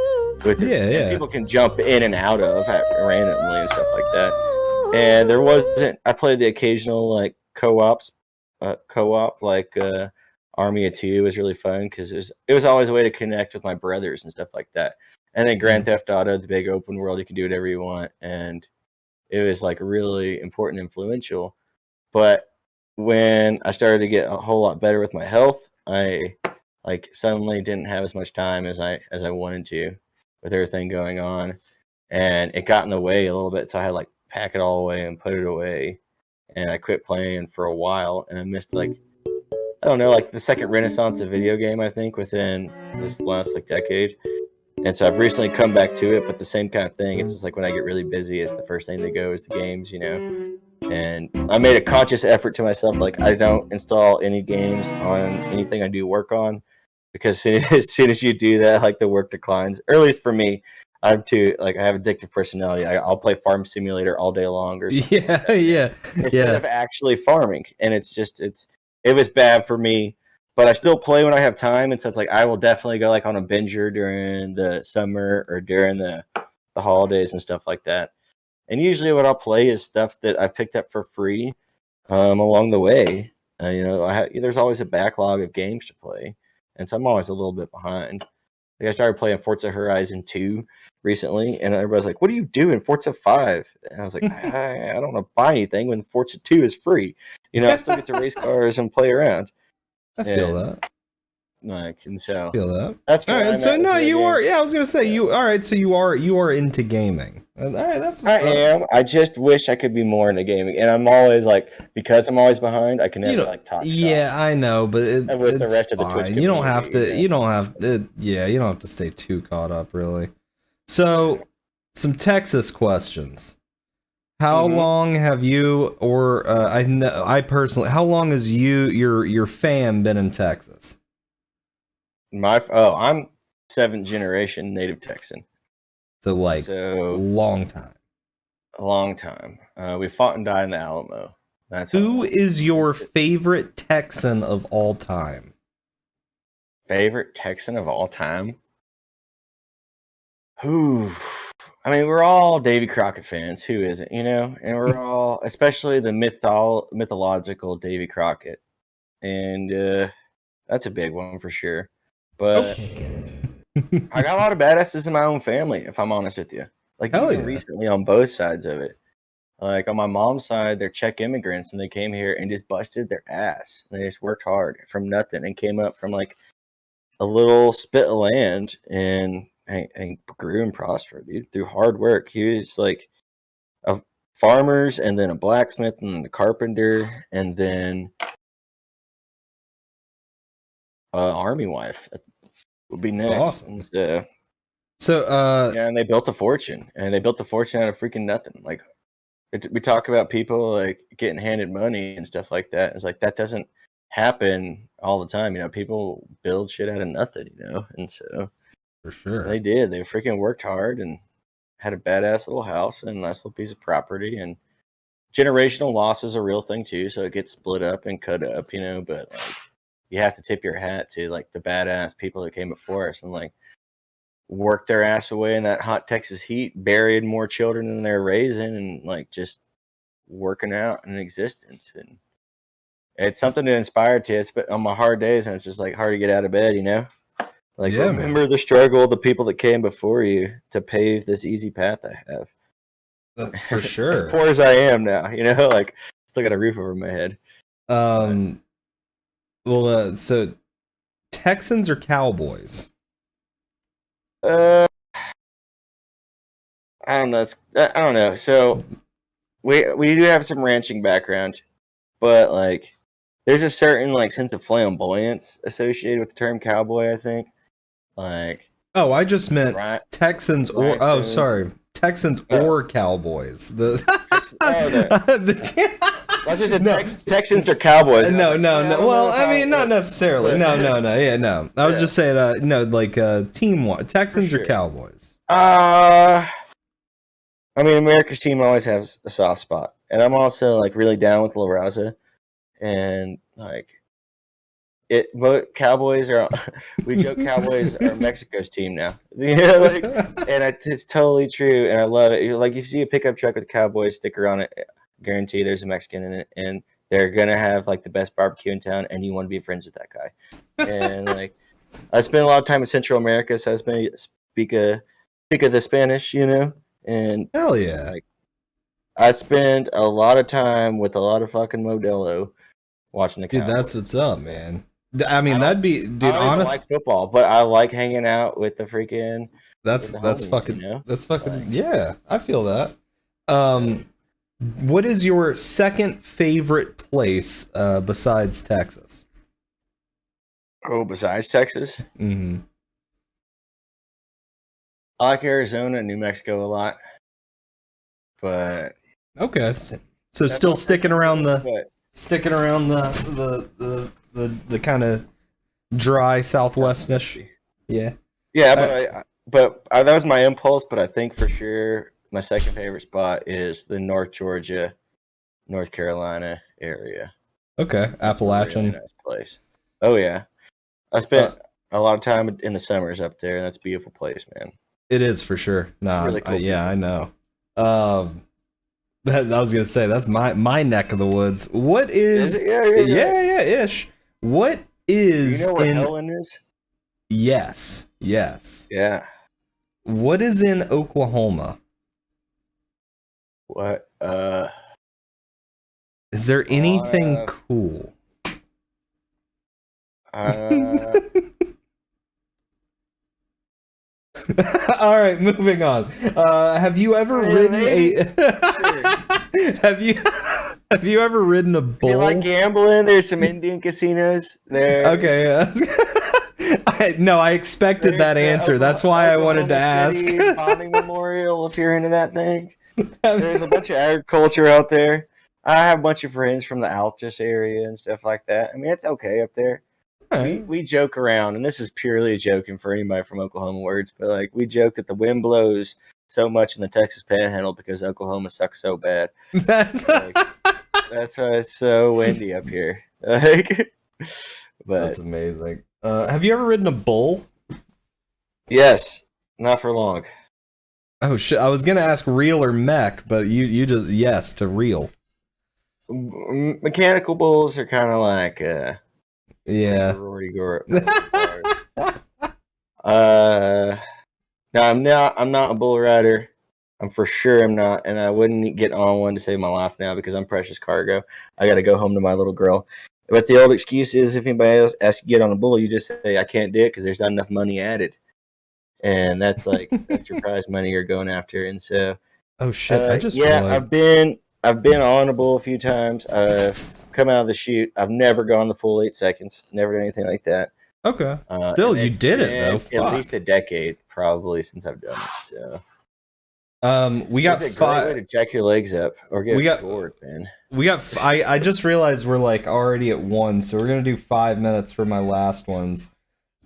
[SPEAKER 4] and people can jump in and out of randomly and stuff like that. And there wasn't. I played the occasional like co-op like Army of Two was really fun because it was always a way to connect with my brothers and stuff like that. And then Grand Theft Auto, the big open world, you can do whatever you want, and it was like really important, and influential. But when I started to get a whole lot better with my health, I like suddenly didn't have as much time as I wanted to with everything going on, and it got in the way a little bit. So I had to, like, pack it all away and put it away, and I quit playing for a while, and I missed like I don't know, like the second renaissance of video game, I think, within this last like decade. And so I've recently come back to it, but the same kind of thing. It's just like when I get really busy, it's the first thing to go is the games, And I made a conscious effort to myself, like I don't install any games on anything I do work on, because as soon as you do that, like the work declines. Or at least for me, I have addictive personality. I'll play Farm Simulator all day long or something like that, instead of actually farming. And it was bad for me. But I still play when I have time, and so it's like I will definitely go like on a binger during the summer or during the holidays and stuff like that. And usually, what I'll play is stuff that I picked up for free along the way. There's always a backlog of games to play, and so I'm always a little bit behind. Like I started playing Forza Horizon 2 recently, and everybody's like, "What do you do in Forza 5?" And I was like, I don't want to buy anything when Forza 2 is free. I still get to race cars and play around.
[SPEAKER 3] I feel that.
[SPEAKER 4] And so
[SPEAKER 3] Feel that.
[SPEAKER 4] that's
[SPEAKER 3] all right. So no, you are. Yeah, I was gonna say you. All right. So you are into gaming. All right.
[SPEAKER 4] I am. I just wish I could be more into gaming, and I'm always like, because I'm always behind, I can never talk.
[SPEAKER 3] Yeah, I know, but
[SPEAKER 4] with the rest of the Twitch community,
[SPEAKER 3] you don't have to. You don't have. Yeah, you don't have to stay too caught up, really. So, some Texas questions. How long have you, or I personally, how long has your fam been in Texas?
[SPEAKER 4] I'm 7th generation native Texan.
[SPEAKER 3] So long time.
[SPEAKER 4] A long time. We fought and died in the Alamo.
[SPEAKER 3] Who is your favorite Texan of all time?
[SPEAKER 4] Favorite Texan of all time? Who? I mean, we're all Davy Crockett fans. Who isn't, And we're all, especially the mythological Davy Crockett. And that's a big one for sure. But I got a lot of badasses in my own family, if I'm honest with you. Like, recently on both sides of it. Like, on my mom's side, they're Czech immigrants, and they came here and just busted their ass. They just worked hard from nothing and came up from, like, a little spit of land and grew and prospered, dude, through hard work. He was like a farmers, and then a blacksmith, and a carpenter, and then army wife would be next.
[SPEAKER 3] Awesome.
[SPEAKER 4] And, and they built a fortune, out of freaking nothing. Like, we talk about people like getting handed money and stuff like that. It's like that doesn't happen all the time. People build shit out of nothing. And so.
[SPEAKER 3] For sure.
[SPEAKER 4] They did. They freaking worked hard and had a badass little house and a nice little piece of property. And generational loss is a real thing too. So it gets split up and cut up, but like you have to tip your hat to like the badass people that came before us and like worked their ass away in that hot Texas heat, buried more children than they're raising, and like just working out an existence. And it's something to inspire to. It's on my hard days, and it's just like hard to get out of bed, Like,
[SPEAKER 3] Yeah, man.
[SPEAKER 4] remember the struggle of the people that came before you to pave this easy path I have.
[SPEAKER 3] For sure.
[SPEAKER 4] As poor as I am now, like still got a roof over my head.
[SPEAKER 3] So Texans or Cowboys?
[SPEAKER 4] I don't know. I don't know. So we do have some ranching background, but like there's a certain like sense of flamboyance associated with the term cowboy, I think. Like,
[SPEAKER 3] oh, I just meant
[SPEAKER 4] right,
[SPEAKER 3] Texans or Texans or Cowboys.
[SPEAKER 4] I just said Texans or Cowboys.
[SPEAKER 3] No. Well, I mean, not necessarily. No. Yeah, no. I was just saying, team Texans or Cowboys.
[SPEAKER 4] I mean, America's team always has a soft spot, and I'm also like really down with La Raza, and like Cowboys are. We joke Cowboys are Mexico's team now. And it's totally true, and I love it. Like, if you see a pickup truck with a Cowboys sticker on it, guarantee there's a Mexican in it, and they're gonna have like the best barbecue in town, and you want to be friends with that guy. And like, I spent a lot of time in Central America, so I speak of the Spanish, and
[SPEAKER 3] hell yeah.
[SPEAKER 4] like, I spend a lot of time with a lot of fucking Modelo watching the Cowboys.
[SPEAKER 3] Dude, that's what's up, man. I mean, that'd be, dude.
[SPEAKER 4] I don't like football, but I like hanging out with the freaking.
[SPEAKER 3] That's
[SPEAKER 4] homies,
[SPEAKER 3] fucking. That's fucking. Yeah, I feel that. What is your second favorite place besides Texas?
[SPEAKER 4] Oh, besides Texas?
[SPEAKER 3] Mm-hmm.
[SPEAKER 4] I like Arizona and New Mexico a lot, but
[SPEAKER 3] okay. So still sticking around the kind of dry southwestish. Yeah.
[SPEAKER 4] Yeah, but that was my impulse. But I think for sure my second favorite spot is the North Georgia, North Carolina area.
[SPEAKER 3] Okay, Appalachian.
[SPEAKER 4] Really nice place. Oh yeah, I spent a lot of time in the summers up there, and that's a beautiful place, man.
[SPEAKER 3] It is for sure. No, really cool I know. I was gonna say that's my neck of the woods. What is? Yeah, ish. What is?
[SPEAKER 4] You know where Helen is?
[SPEAKER 3] Yes.
[SPEAKER 4] Yeah.
[SPEAKER 3] What is in Oklahoma?
[SPEAKER 4] What?
[SPEAKER 3] Is there anything cool? All right, moving on. Have you ever ridden Have you ever ridden a bull?
[SPEAKER 4] You like gambling? There's some Indian casinos there.
[SPEAKER 3] Okay. I expected that answer. That's why I wanted to ask.
[SPEAKER 4] Bonding Memorial, if you're into that thing. There's a bunch of agriculture out there. I have a bunch of friends from the Altus area and stuff like that. I mean, it's okay up there. We joke around, and this is purely joking for anybody from Oklahoma words, but like, we joke that the wind blows so much in the Texas Panhandle because Oklahoma sucks so bad. That's why it's so windy up here. But
[SPEAKER 3] that's amazing. Have you ever ridden a bull?
[SPEAKER 4] Yes, not for long.
[SPEAKER 3] Oh shit! I was gonna ask real or mech, but you just yes to real.
[SPEAKER 4] Mechanical bulls are kind of like
[SPEAKER 3] yeah.
[SPEAKER 4] No, I'm not a bull rider. I'm for sure I'm not, and I wouldn't get on one to save my life now because I'm precious cargo. I got to go home to my little girl. But the old excuse is, if anybody else asks you to get on a bull, you just say I can't do it because there's not enough money added, and that's like that's your prize money you're going after. And so,
[SPEAKER 3] oh shit! I just
[SPEAKER 4] realized. I've been on a bull a few times. Come out of the chute. I've never gone the full 8 seconds. Never done anything like that.
[SPEAKER 3] Okay. Still, you did it though.
[SPEAKER 4] At least a decade, probably, since I've done it. So,
[SPEAKER 3] we got
[SPEAKER 4] it's a great way to jack your legs up or get bored, man.
[SPEAKER 3] We got. I just realized we're like already at 1, so we're gonna do 5 minutes for my last ones.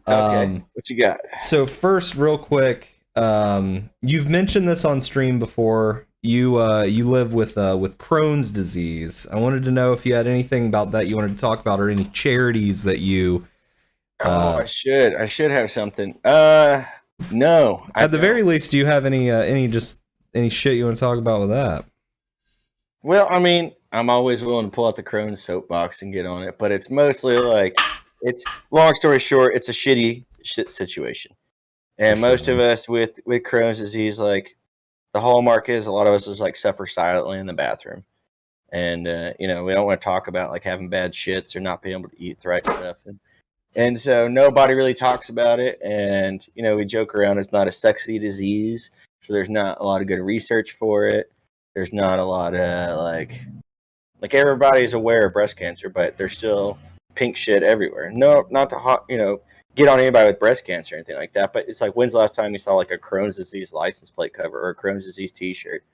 [SPEAKER 4] Okay. What you got?
[SPEAKER 3] So first, real quick, you've mentioned this on stream before. You live with Crohn's disease. I wanted to know if you had anything about that you wanted to talk about, or any charities that you.
[SPEAKER 4] I should have something. No.
[SPEAKER 3] At the very least, do you have any shit you want to talk about with that?
[SPEAKER 4] Well, I mean, I'm always willing to pull out the Crohn's soapbox and get on it, but it's mostly like it's long story short, it's a shitty shit situation. And most of us with Crohn's disease, like the hallmark is a lot of us is like suffer silently in the bathroom. And we don't want to talk about like having bad shits or not being able to eat the right stuff. And so nobody really talks about it. And, we joke around it's not a sexy disease. So there's not a lot of good research for it. There's not a lot of like everybody's aware of breast cancer, but there's still pink shit everywhere. No, not to get on anybody with breast cancer or anything like that. But it's like, when's the last time you saw like a Crohn's disease license plate cover or a Crohn's disease T-shirt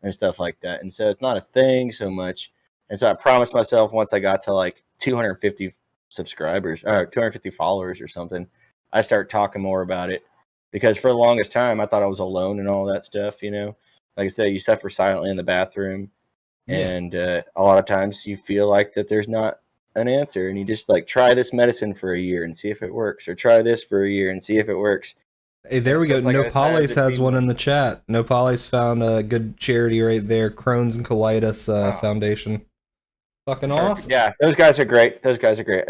[SPEAKER 4] and stuff like that? And so it's not a thing so much. And so I promised myself once I got to like 250 subscribers or 250 followers or something, I start talking more about it, because for the longest time I thought I was alone and all that stuff. Like I said, you suffer silently in the bathroom. Yeah. And a lot of times you feel like that there's not an answer, and you just like try this medicine for a year and see if it works, or try this for a year and see if it works.
[SPEAKER 3] Hey, there we go. Like Nopales has one in the chat. Nopales found a good charity right there, Crohn's and Colitis Foundation. Fucking awesome.
[SPEAKER 4] Yeah, those guys are great. I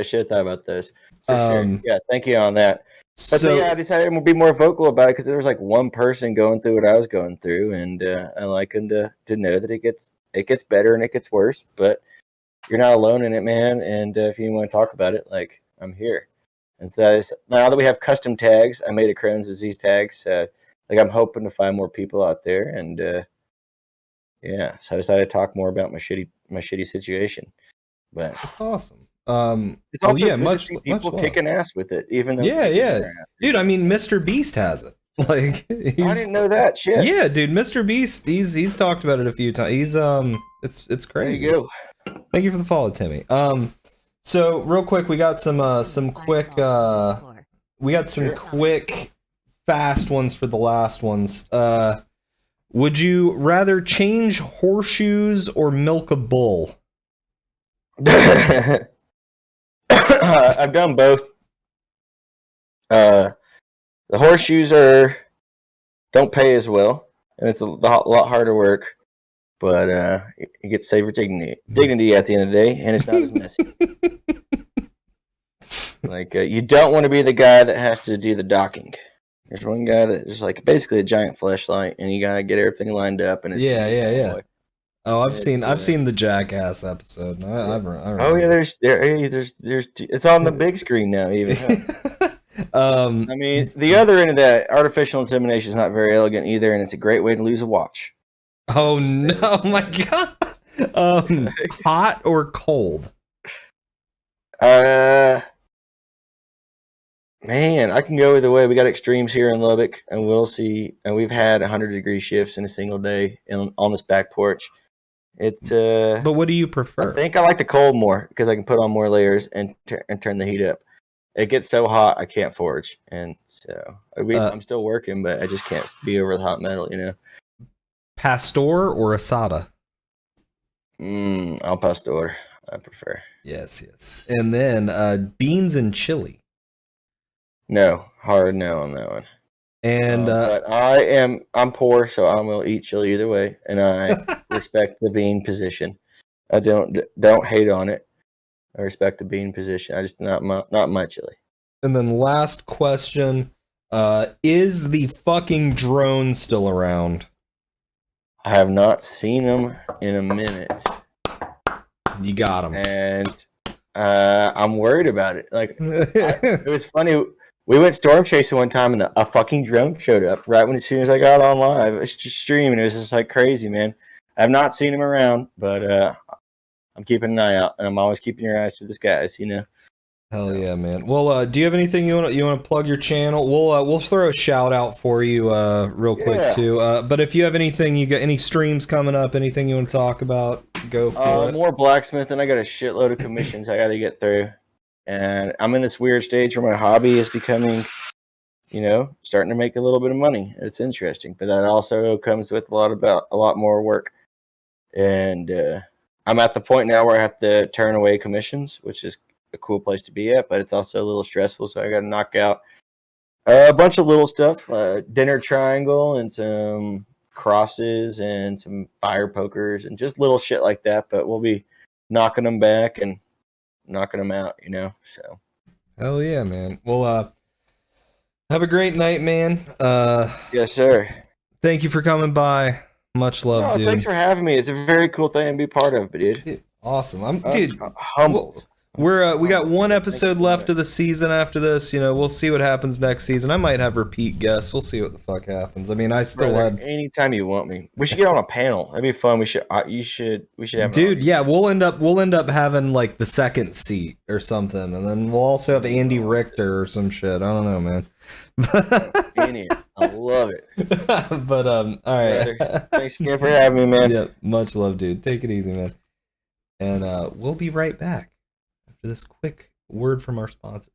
[SPEAKER 4] should have thought about those. For sure. Yeah, thank you on that. But so yeah, I decided to be more vocal about it because there was like one person going through what I was going through, and I like them to know that it gets better and it gets worse, but you're not alone in it, man. And if you want to talk about it, like, I'm here. And so now that we have custom tags, I made a Crohn's disease tag. So like, I'm hoping to find more people out there. And yeah, so I decided to talk more about my shitty situation. But
[SPEAKER 3] that's awesome.
[SPEAKER 4] It's also much people kicking ass with it, even though
[SPEAKER 3] dude. I mean, Mr. Beast has it. Like,
[SPEAKER 4] I didn't know that shit.
[SPEAKER 3] Yeah, dude, Mr. Beast, he's talked about it a few times. He's it's crazy.
[SPEAKER 4] There you
[SPEAKER 3] go. Thank you for the follow, Timmy. So real quick, we got some quick quick fast ones for the last ones. Would you rather change horseshoes or milk a bull?
[SPEAKER 4] I've done both. The horseshoes don't pay as well, and it's a lot harder work, but you get to save your dignity at the end of the day, and it's not as messy. Like, you don't want to be the guy that has to do the docking. There's one guy that is like basically a giant fleshlight, and you gotta get everything lined up. And it's
[SPEAKER 3] yeah. Oh, I've seen the Jackass episode.
[SPEAKER 4] Oh yeah, there's it's on the big screen now even. Huh? I mean, the other end of that, artificial insemination is not very elegant either, and it's a great way to lose a watch.
[SPEAKER 3] Oh no, my god! Hot or cold?
[SPEAKER 4] Man, I can go either way. We got extremes here in Lubbock, and we'll see. And we've had 100-degree shifts in a single day on this back porch. It's
[SPEAKER 3] But what do you prefer?
[SPEAKER 4] I think I like the cold more because I can put on more layers and turn the heat up. It gets so hot I can't forge, and so I'm still working, but I just can't be over the hot metal,
[SPEAKER 3] Pastor or asada?
[SPEAKER 4] Al pastor, I prefer.
[SPEAKER 3] Yes. And then beans and chili.
[SPEAKER 4] No, hard no on that one.
[SPEAKER 3] And
[SPEAKER 4] but I'm poor, so I will eat chili either way, and I respect the bean position. I don't hate on it. I respect the bean position. I just not my chili.
[SPEAKER 3] And then last question: is the fucking drone still around?
[SPEAKER 4] I have not seen them in a minute.
[SPEAKER 3] You got them,
[SPEAKER 4] and I'm worried about it. Like, it was funny. We went storm chasing one time, and a fucking drone showed up right as soon as I got on live. It's just streaming. It was just like crazy, man. I've not seen him around, but I'm keeping an eye out, and I'm always keeping your eyes to the skies,
[SPEAKER 3] Hell yeah, man. Well, do you have anything you want to plug your channel? We'll throw a shout out for you real quick too. But if you have anything, you got any streams coming up, anything you want to talk about, go for it.
[SPEAKER 4] More blacksmithing. I got a shitload of commissions I got to get through, and I'm in this weird stage where my hobby is becoming, starting to make a little bit of money. It's interesting, but that also comes with a lot more work, and I'm at the point now where I have to turn away commissions, which is a cool place to be at, but it's also a little stressful. So I got to knock out a bunch of little stuff, dinner triangle and some crosses and some fire pokers and just little shit like that. But we'll be knocking them back and knocking them out, So
[SPEAKER 3] Hell yeah, man. Well, have a great night, man.
[SPEAKER 4] Yes, sir.
[SPEAKER 3] Thank you for coming by. Much love,
[SPEAKER 4] No,
[SPEAKER 3] dude.
[SPEAKER 4] thanks for having me. It's a very cool thing to be part of, dude.
[SPEAKER 3] Dude, awesome. I'm
[SPEAKER 4] Humbled.
[SPEAKER 3] We got one
[SPEAKER 4] Thank you
[SPEAKER 3] episode
[SPEAKER 4] so
[SPEAKER 3] left
[SPEAKER 4] much.
[SPEAKER 3] of the season after this. You know, we'll see what happens next season. I might have repeat guests. We'll see what the fuck happens. I mean, I still
[SPEAKER 4] Brother,
[SPEAKER 3] had.
[SPEAKER 4] anytime you want me. We should get on a panel. That'd be fun. We should have an
[SPEAKER 3] Dude,
[SPEAKER 4] audience.
[SPEAKER 3] yeah, we'll end up having like the second seat or something, and then we'll also have Andy Richter or some shit. I don't know, man.
[SPEAKER 4] Annie, I love it.
[SPEAKER 3] But all right.
[SPEAKER 4] Brother, thanks again for having me, man.
[SPEAKER 3] Yeah, much love, dude. Take it easy, man. And we'll be right back after this quick word from our sponsors.